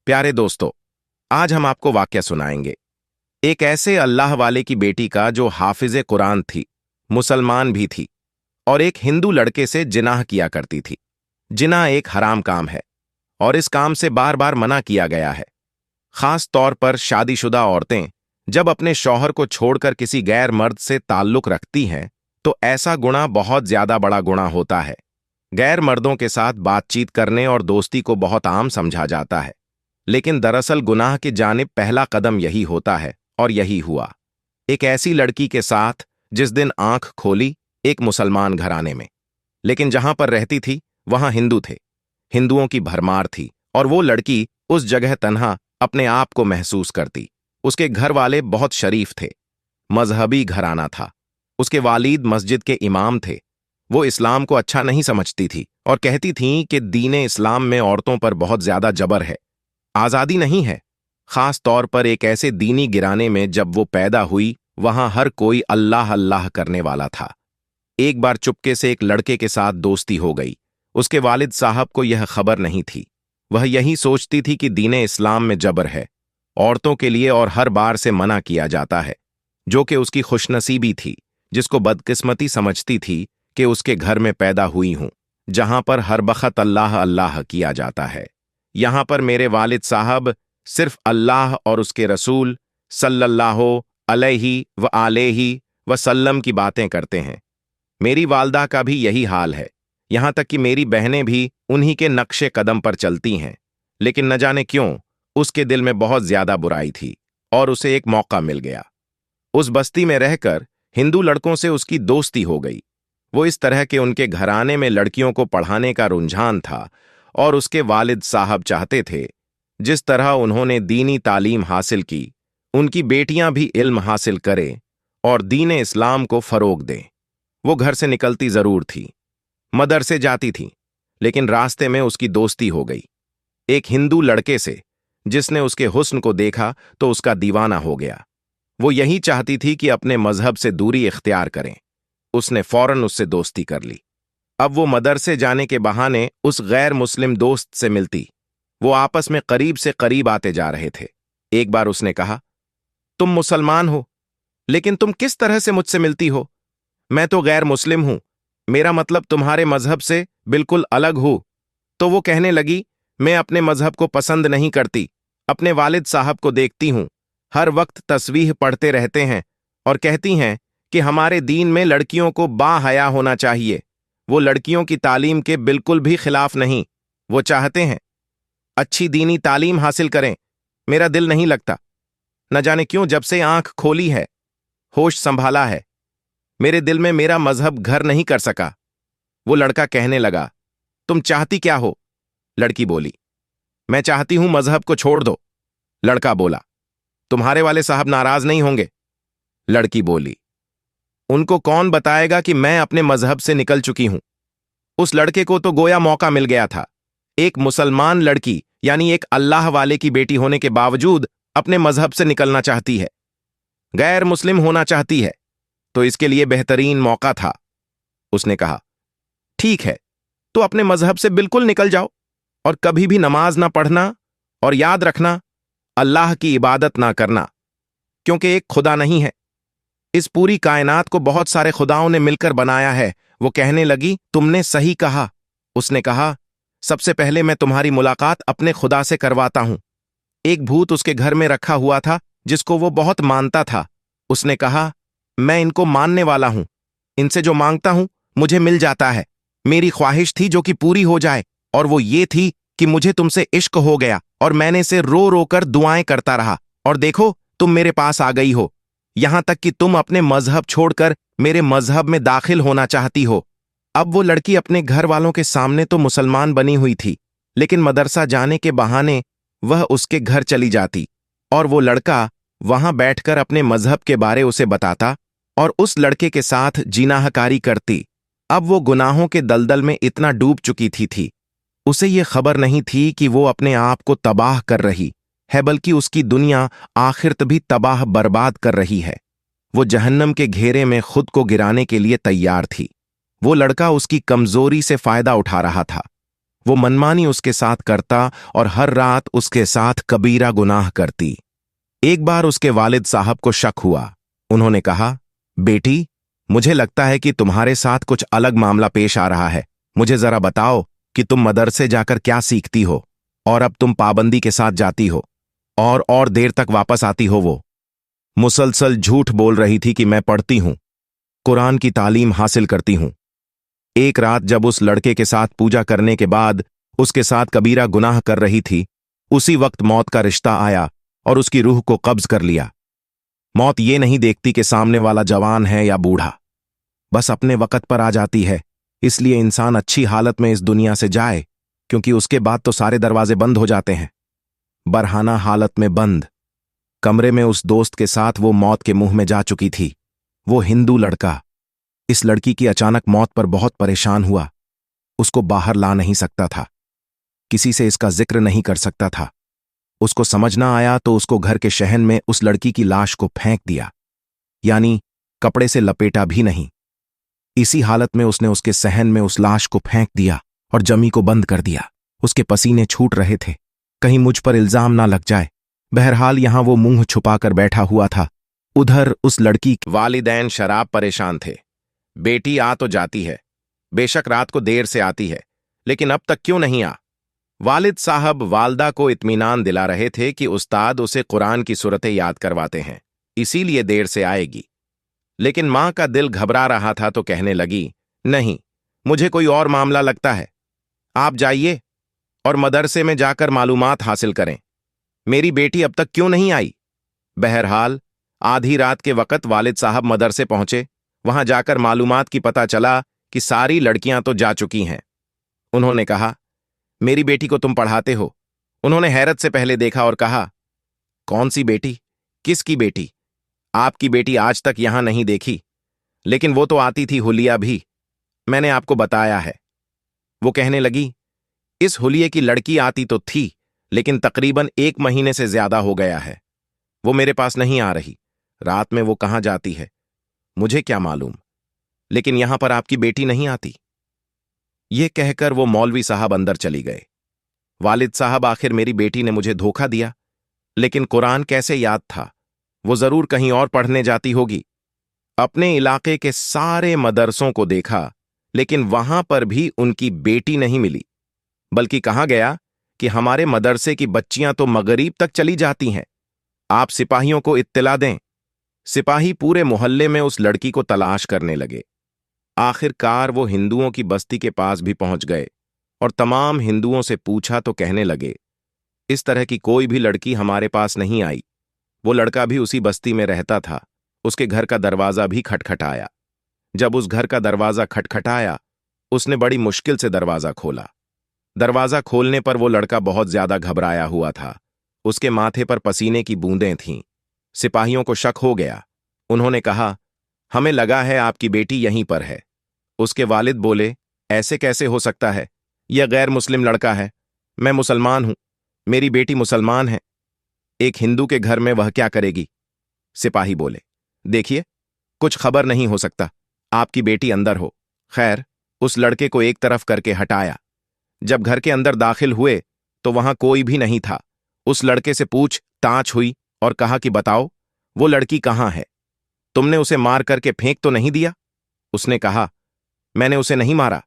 प्यारे दोस्तों, आज हम आपको वाक्य सुनाएंगे एक ऐसे अल्लाह वाले की बेटी का जो हाफिज़े कुरान थी, मुसलमान भी थी और एक हिंदू लड़के से जिनाह किया करती थी। जिनाह एक हराम काम है और इस काम से बार बार मना किया गया है। खास तौर पर शादीशुदा औरतें जब अपने शौहर को छोड़कर किसी गैर मर्द से ताल्लुक रखती हैं तो ऐसा गुनाह बहुत ज्यादा बड़ा गुनाह होता है। गैर मर्दों के साथ बातचीत करने और दोस्ती को बहुत आम समझा जाता है, लेकिन दरअसल गुनाह की जानिब पहला कदम यही होता है और यही हुआ एक ऐसी लड़की के साथ जिस दिन आंख खोली एक मुसलमान घराने में। लेकिन जहां पर रहती थी वहां हिंदू थे, हिंदुओं की भरमार थी और वो लड़की उस जगह तन्हा अपने आप को महसूस करती। उसके घर वाले बहुत शरीफ थे, मजहबी घराना था। उसके वालिद मस्जिद के इमाम थे। वो इस्लाम को अच्छा नहीं समझती थी और कहती थीं कि दीने इस्लाम में औरतों पर बहुत ज्यादा जबर है, आजादी नहीं है। खास तौर पर एक ऐसे दीनी गिराने में जब वो पैदा हुई वहां हर कोई अल्लाह अल्लाह करने वाला था। एक बार चुपके से एक लड़के के साथ दोस्ती हो गई। उसके वालिद साहब को यह खबर नहीं थी। वह यही सोचती थी कि दीने इस्लाम में जबर है, औरतों के लिए, और हर बार से मना किया जाता है, जो कि उसकी खुशनसीबी थी, जिसको बदकिस्मती समझती थी कि उसके घर में पैदा हुई हूं, जहां पर हर बखत अल्लाह अल्लाह किया जाता है। यहां पर मेरे वालिद साहब सिर्फ अल्लाह और उसके रसूल सल्लल्लाहु अलैहि व आलैहि वसल्लम की बातें करते हैं। मेरी वालदा का भी यही हाल है, यहां तक कि मेरी बहनें भी उन्हीं के नक्शे कदम पर चलती हैं। लेकिन न जाने क्यों उसके दिल में बहुत ज्यादा बुराई थी और उसे एक मौका मिल गया। उस बस्ती में रहकर हिंदू लड़कों से उसकी दोस्ती हो गई। वो इस तरह के उनके घराने में लड़कियों को पढ़ाने का रुझान था और उसके वालिद साहब चाहते थे जिस तरह उन्होंने दीनी तालीम हासिल की, उनकी बेटियां भी इल्म हासिल करें और दीन इस्लाम को फरोग दें। वो घर से निकलती जरूर थी, मदरसे जाती थी, लेकिन रास्ते में उसकी दोस्ती हो गई एक हिंदू लड़के से, जिसने उसके हुस्न को देखा तो उसका दीवाना हो गया। वो यही चाहती थी कि अपने मजहब से दूरी इख्तियार करें। उसने फौरन उससे दोस्ती कर ली। अब वो मदरसे जाने के बहाने उस गैर मुस्लिम दोस्त से मिलती। वो आपस में करीब से करीब आते जा रहे थे। एक बार उसने कहा, तुम मुसलमान हो, लेकिन तुम किस तरह से मुझसे मिलती हो? मैं तो गैर मुस्लिम हूं, मेरा मतलब तुम्हारे मजहब से बिल्कुल अलग हूं। तो वो कहने लगी, मैं अपने मजहब को पसंद नहीं करती। अपने वालिद साहब को देखती हूं, हर वक्त तस्वीह पढ़ते रहते हैं और कहती हैं कि हमारे दीन में लड़कियों को बाहया होना चाहिए। वो लड़कियों की तालीम के बिल्कुल भी खिलाफ नहीं। वो चाहते हैं अच्छी दीनी तालीम हासिल करें। मेरा दिल नहीं लगता। न जाने क्यों जब से आंख खोली है, होश संभाला है, मेरे दिल में मेरा मजहब घर नहीं कर सका। वो लड़का कहने लगा, तुम चाहती क्या हो? लड़की बोली, मैं चाहती हूं मजहब को छोड़ दो। लड़का बोला, तुम्हारे वाले साहब नाराज नहीं होंगे? लड़की बोली, उनको कौन बताएगा कि मैं अपने मजहब से निकल चुकी हूं? उस लड़के को तो गोया मौका मिल गया था। एक मुसलमान लड़की यानी एक अल्लाह वाले की बेटी होने के बावजूद अपने मजहब से निकलना चाहती है, गैर मुस्लिम होना चाहती है, तो इसके लिए बेहतरीन मौका था। उसने कहा, ठीक है, तो अपने मजहब से बिल्कुल निकल जाओ और कभी भी नमाज ना पढ़ना, और याद रखना अल्लाह की इबादत ना करना, क्योंकि एक खुदा नहीं है। इस पूरी कायनात को बहुत सारे खुदाओं ने मिलकर बनाया है। वो कहने लगी, तुमने सही कहा। उसने कहा, सबसे पहले मैं तुम्हारी मुलाकात अपने खुदा से करवाता हूं। एक भूत उसके घर में रखा हुआ था जिसको वो बहुत मानता था। उसने कहा, मैं इनको मानने वाला हूं, इनसे जो मांगता हूं मुझे मिल जाता है। मेरी ख्वाहिश थी जो कि पूरी हो जाए, और वो ये थी कि मुझे तुमसे इश्क हो गया और मैंने इसे रो रो कर दुआएं करता रहा, और देखो तुम मेरे पास आ गई हो, यहां तक कि तुम अपने मजहब छोड़कर मेरे मजहब में दाखिल होना चाहती हो। अब वो लड़की अपने घर वालों के सामने तो मुसलमान बनी हुई थी, लेकिन मदरसा जाने के बहाने वह उसके घर चली जाती और वो लड़का वहां बैठकर अपने मजहब के बारे उसे बताता और उस लड़के के साथ जिनाहकारी करती। अब वो गुनाहों के दलदल में इतना डूब चुकी थी उसे ये खबर नहीं थी कि वो अपने आप को तबाह कर रही है, बल्कि उसकी दुनिया आखिरत भी तबाह बर्बाद कर रही है। वो जहन्नम के घेरे में खुद को गिराने के लिए तैयार थी। वो लड़का उसकी कमजोरी से फायदा उठा रहा था। वो मनमानी उसके साथ करता और हर रात उसके साथ कबीरा गुनाह करती। एक बार उसके वालिद साहब को शक हुआ। उन्होंने कहा, बेटी, मुझे लगता है कि तुम्हारे साथ कुछ अलग मामला पेश आ रहा है। मुझे जरा बताओ कि तुम मदरसे जाकर क्या सीखती हो, और अब तुम पाबंदी के साथ जाती हो और देर तक वापस आती हो। वो मुसलसल झूठ बोल रही थी कि मैं पढ़ती हूं, कुरान की तालीम हासिल करती हूं। एक रात जब उस लड़के के साथ पूजा करने के बाद उसके साथ कबीरा गुनाह कर रही थी, उसी वक्त मौत का रिश्ता आया और उसकी रूह को कब्ज कर लिया। मौत ये नहीं देखती कि सामने वाला जवान है या बूढ़ा, बस अपने वक्त पर आ जाती है। इसलिए इंसान अच्छी हालत में इस दुनिया से जाए, क्योंकि उसके बाद तो सारे दरवाजे बंद हो जाते हैं। बरहाना हालत में बंद कमरे में उस दोस्त के साथ वो मौत के मुंह में जा चुकी थी। वो हिंदू लड़का इस लड़की की अचानक मौत पर बहुत परेशान हुआ। उसको बाहर ला नहीं सकता था, किसी से इसका जिक्र नहीं कर सकता था। उसको समझ ना आया तो उसको घर के शहन में उस लड़की की लाश को फेंक दिया, यानी कपड़े से लपेटा भी नहीं। इसी हालत में उसने उसके सहन में उस लाश को फेंक दिया और जमी को बंद कर दिया। उसके पसीने छूट रहे थे, कहीं मुझ पर इल्जाम ना लग जाए। बहरहाल यहां वो मुंह छुपाकर बैठा हुआ था। उधर उस लड़की के वालिदैन शराब परेशान थे। बेटी आ तो जाती है, बेशक रात को देर से आती है, लेकिन अब तक क्यों नहीं आ? वालिद साहब वालदा को इत्मीनान दिला रहे थे कि उस्ताद उसे कुरान की सूरतें याद करवाते हैं, इसीलिए देर से आएगी। लेकिन मां का दिल घबरा रहा था तो कहने लगी, नहीं, मुझे कोई और मामला लगता है। आप जाइए और मदरसे में जाकर मालूमात हासिल करें। मेरी बेटी अब तक क्यों नहीं आई? बहरहाल आधी रात के वक्त वालिद साहब मदरसे पहुंचे। वहां जाकर मालूमात की पता चला कि सारी लड़कियां तो जा चुकी हैं। उन्होंने कहा, मेरी बेटी को तुम पढ़ाते हो? उन्होंने हैरत से पहले देखा और कहा, कौन सी बेटी? किसकी बेटी? आपकी बेटी आज तक यहां नहीं देखी, लेकिन वो तो आती थी, हुलिया भी। मैंने आपको बताया है। वो कहने लगी, इस हुलिये की लड़की आती तो थी, लेकिन तकरीबन 1 महीने से ज्यादा हो गया है। वो मेरे पास नहीं आ रही। रात में वो कहां जाती है मुझे क्या मालूम, लेकिन यहां पर आपकी बेटी नहीं आती। ये कहकर वो मौलवी साहब अंदर चली गए। वालिद साहब, आखिर मेरी बेटी ने मुझे धोखा दिया, लेकिन कुरान कैसे याद था? वो जरूर कहीं और पढ़ने जाती होगी। अपने इलाके के सारे मदरसों को देखा, लेकिन वहां पर भी उनकी बेटी नहीं मिली। बल्कि कहा गया कि हमारे मदरसे की बच्चियां तो मगरिब तक चली जाती हैं। आप सिपाहियों को इत्तला दें। सिपाही पूरे मोहल्ले में उस लड़की को तलाश करने लगे। आखिरकार वो हिंदुओं की बस्ती के पास भी पहुंच गए और तमाम हिंदुओं से पूछा तो कहने लगे, इस तरह की कोई भी लड़की हमारे पास नहीं आई। वो लड़का भी उसी बस्ती में रहता था। उसके घर का दरवाजा भी खटखटाया। जब उस घर का दरवाजा खटखटाया, उसने बड़ी मुश्किल से दरवाजा खोला। दरवाजा खोलने पर वो लड़का बहुत ज्यादा घबराया हुआ था। उसके माथे पर पसीने की बूंदें थीं। सिपाहियों को शक हो गया। उन्होंने कहा, हमें लगा है आपकी बेटी यहीं पर है। उसके वालिद बोले, ऐसे कैसे हो सकता है? यह गैर मुस्लिम लड़का है। मैं मुसलमान हूं, मेरी बेटी मुसलमान है। एक हिंदू के घर में वह क्या करेगी? सिपाही बोले, देखिए, कुछ खबर नहीं हो सकता, आपकी बेटी अंदर हो। खैर, उस लड़के को एक तरफ करके हटाया। जब घर के अंदर दाखिल हुए तो वहां कोई भी नहीं था। उस लड़के से पूछताछ हुई और कहा कि बताओ, वो लड़की कहां है? तुमने उसे मार करके फेंक तो नहीं दिया? उसने कहा, मैंने उसे नहीं मारा,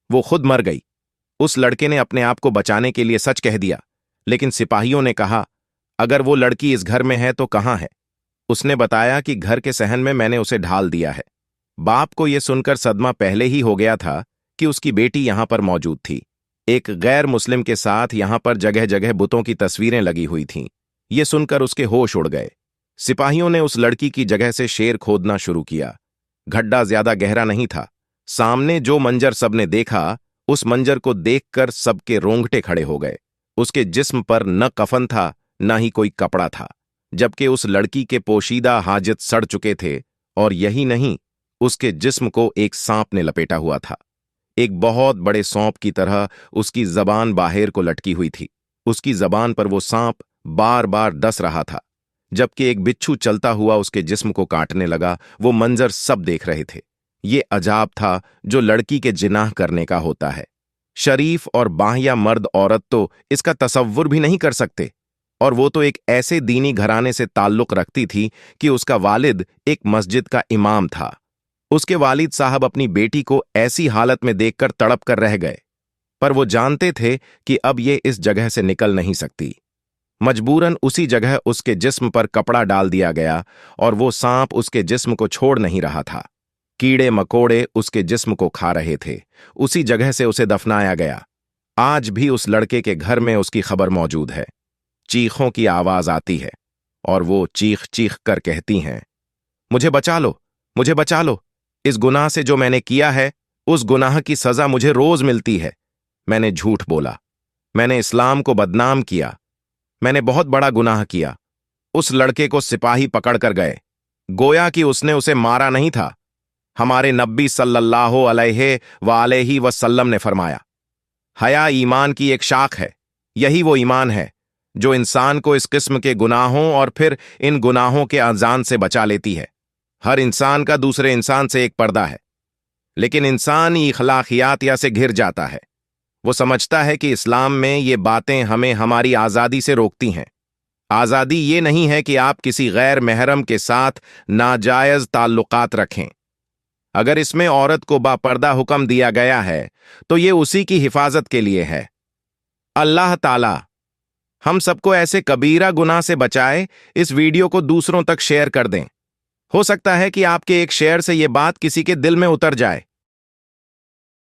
वो खुद मर गई। उस लड़के ने अपने आप को बचाने के लिए सच कह दिया। लेकिन सिपाहियों ने कहा, अगर वो लड़की इस घर में है तो कहां है? उसने बताया कि घर के सहन में मैंने उसे ढाल दिया है। बाप को यह सुनकर सदमा पहले ही हो गया था कि उसकी बेटी यहां पर मौजूद थी। एक गैर मुस्लिम के साथ यहां पर जगह जगह बुतों की तस्वीरें लगी हुई थीं। ये सुनकर उसके होश उड़ गए। सिपाहियों ने उस लड़की की जगह से शेर खोदना शुरू किया। गड्ढा ज्यादा गहरा नहीं था। सामने जो मंजर सबने देखा, उस मंजर को देखकर सबके रोंगटे खड़े हो गए। उसके जिस्म पर न कफन था, न ही कोई कपड़ा था, जबकि उस लड़की के पोशीदा हाजित सड़ चुके थे। और यही नहीं, उसके जिस्म को एक सांप ने लपेटा हुआ था। एक बहुत बड़े सांप की तरह उसकी जबान बाहर को लटकी हुई थी। उसकी जबान पर वो सांप बार बार डस रहा था, जबकि एक बिच्छू चलता हुआ उसके जिस्म को काटने लगा। वो मंजर सब देख रहे थे। ये अजाब था जो लड़की के जिनाह करने का होता है। शरीफ और बाह्या मर्द औरत तो इसका तसव्वुर भी नहीं कर सकते। और वो तो एक ऐसे दीनी घराने से ताल्लुक रखती थी कि उसका वालिद एक मस्जिद का इमाम था। उसके वालिद साहब अपनी बेटी को ऐसी हालत में देखकर तड़प कर रह गए, पर वो जानते थे कि अब ये इस जगह से निकल नहीं सकती। मजबूरन उसी जगह उसके जिस्म पर कपड़ा डाल दिया गया और वो सांप उसके जिस्म को छोड़ नहीं रहा था। कीड़े मकोड़े उसके जिस्म को खा रहे थे। उसी जगह से उसे दफनाया गया। आज भी उस लड़के के घर में उसकी खबर मौजूद है। चीखों की आवाज आती है और वो चीख चीख कर कहती हैं, मुझे बचा लो, मुझे बचा लो। इस गुनाह से जो मैंने किया है, उस गुनाह की सजा मुझे रोज मिलती है। मैंने झूठ बोला, मैंने इस्लाम को बदनाम किया, मैंने बहुत बड़ा गुनाह किया। उस लड़के को सिपाही पकड़ कर गए, गोया कि उसने उसे मारा नहीं था। हमारे नब्बी सल्लल्लाहु अलैहि वसल्लम ने फरमाया, हया ईमान की एक शाख है। यही वो ईमान है जो इंसान को इस किस्म के गुनाहों और फिर इन गुनाहों के अजान से बचा लेती है। हर इंसान का दूसरे इंसान से एक पर्दा है, लेकिन इंसान इखलाकियात या से घिर जाता है। वो समझता है कि इस्लाम में ये बातें हमें हमारी आज़ादी से रोकती हैं। आज़ादी ये नहीं है कि आप किसी गैर महरम के साथ नाजायज ताल्लुकात रखें। अगर इसमें औरत को बापर्दा हुक्म दिया गया है तो ये उसी की हिफाजत के लिए है। अल्लाह ताला हम सबको ऐसे कबीरा गुनाह से बचाए। इस वीडियो को दूसरों तक शेयर कर दें। हो सकता है कि आपके एक शेयर से ये बात किसी के दिल में उतर जाए।